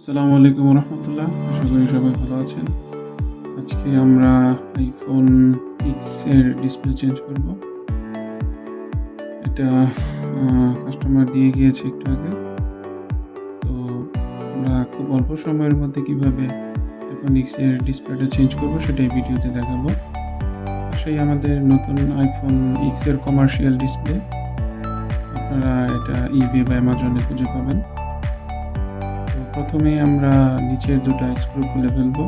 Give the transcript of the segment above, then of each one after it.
আসসালামু আলাইকুম রহমতুল্লাহ। আশা করি সবাই ভালো আছেন। আজকে আমরা iPhone X এর ডিসপ্লে চেঞ্জ করব। এটা কাস্টমার দিয়ে গিয়েছে একটু আগে। তো আমরা খুব অল্প সময়ের মধ্যে কিভাবে iPhone X এর ডিসপ্লেটা চেঞ্জ করব সেটাই ভিডিওতে দেখাবো। সেই আমাদের নতুন iPhone X এর কমার্শিয়াল ডিসপ্লে। আপনারা এটা eBay বা Amazon-এ খুঁজে পাবেন। তো প্রথমে আমরা নিচের দুটো স্ক্রু খুলে ফেলবো।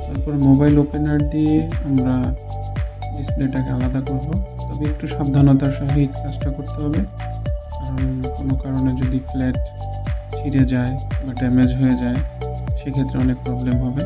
তারপর মোবাইল ওপেনার দিয়ে আমরা ডিসপ্লেটাকে আলাদা করব। তবে একটু সাবধানতার সহিত কাজটা করতে হবে, কারণ কোনো কারণে যদি ফ্ল্যাট ছিঁড়ে যায় বা ড্যামেজ হয়ে যায় সেক্ষেত্রে অনেক প্রবলেম হবে।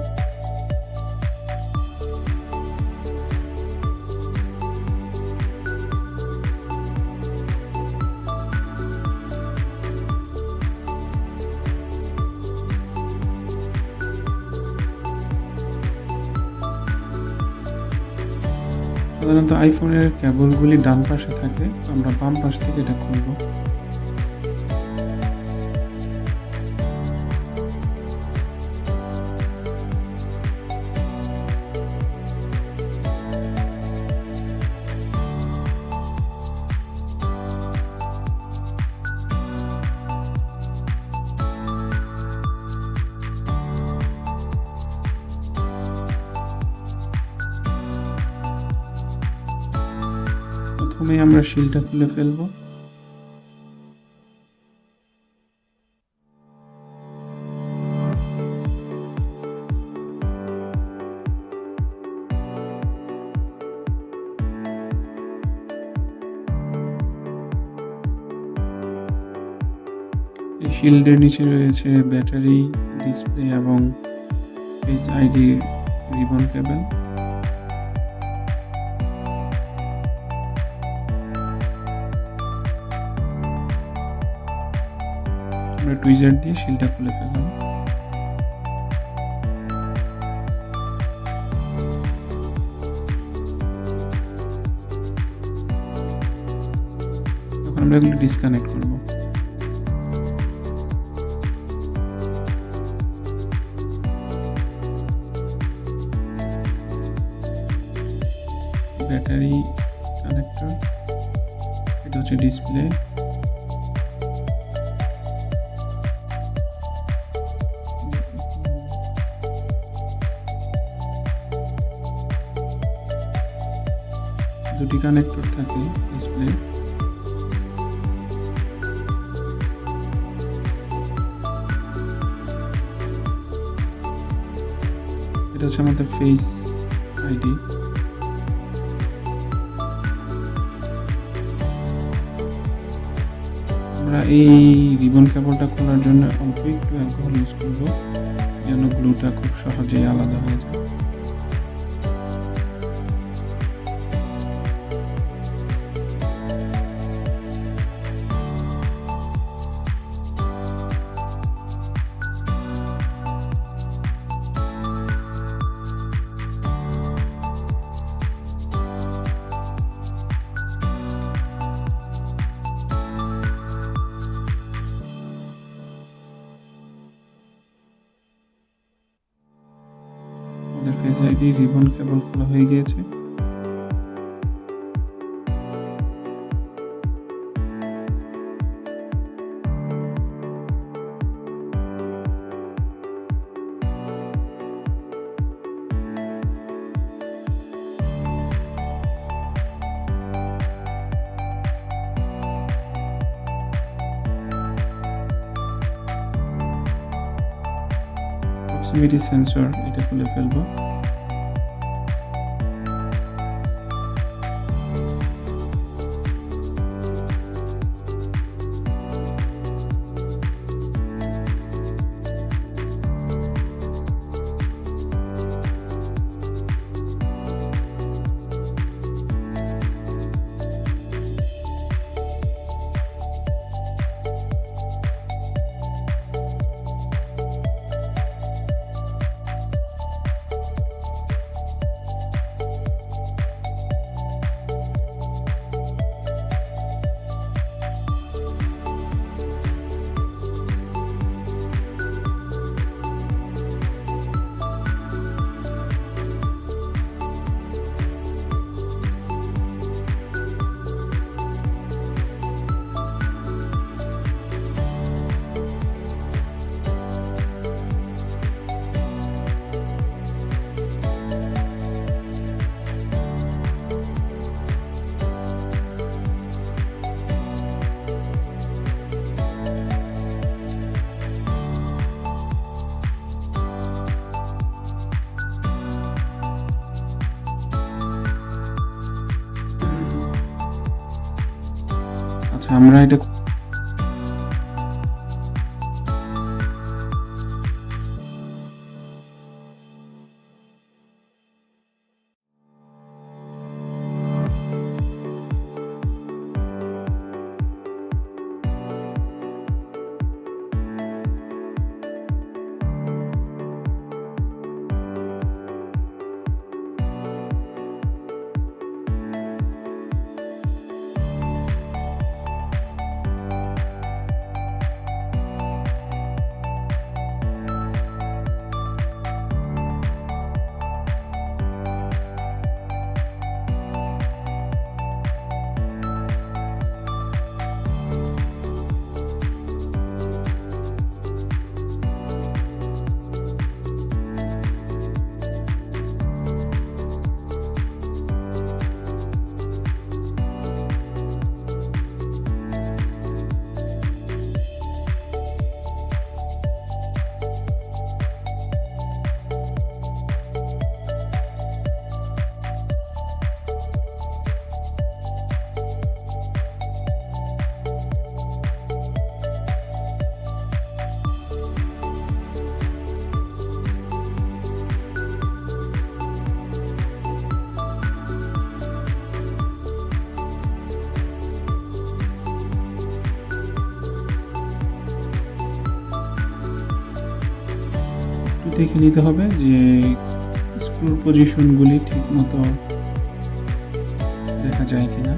সাধারণত আইফোনের কেবলগুলি ডান পাশে থাকে, আমরা বাম পাশ থেকে এটা খুলব। প্রথমে আমরা শিলটা খুলে ফেলব। এই শিল্ডের নিচে রয়েছে ব্যাটারি, ডিসপ্লে এবং ফেস আইডি রিবন কেবল। আমরা টুইজার দিয়ে শিলটা খুলে ফেললাম। এখন আমরা এগুলো ডিসকানেক্ট করব। ব্যাটারি কানেক্টর, এটা হচ্ছে ডিসপ্লে, দুটি কানেক্টর থাকে ডিসপ্লে। এটা হচ্ছে আমাদের ফেস আইডি। আমরা এই রিবন কেবলটা খোলার জন্য অল্প একটু অ্যালকোহল ইউজ করব, যেন গ্লুটা খুব সহজেই আলাদা হয়ে যায়। আমাদের ফেস আইডি রিবন কেবল খোলা হয়ে গিয়েছে। প্রক্সিমিটি সেন্সর এটা খুলে ফেলবো। আচ্ছা, আমরা এটা একটু দেখে নিতে হবে যে স্ক্রুর পজিশনগুলি ঠিকমতো দেখা যায় কিনা।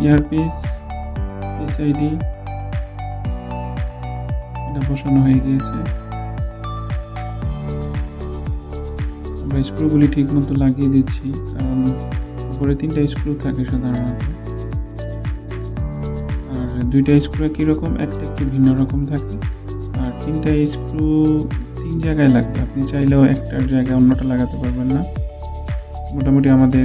ইয়ারপিস এসআইডি এটা বসানো হয়ে গিয়েছে। আমরা স্ক্রুগুলি ঠিক মতো লাগিয়ে দিচ্ছি, কারণ উপরে 3টা স্ক্রু থাকে সাধারণত, আর 2টা স্ক্রু একই রকম, একটা একটু ভিন্ন রকম থাকে। আর 3টা স্ক্রু 3 জায়গায় লাগবে, আপনি চাইলেও একটার জায়গায় অন্যটা লাগাতে পারবেন না। মোটামুটি আমাদের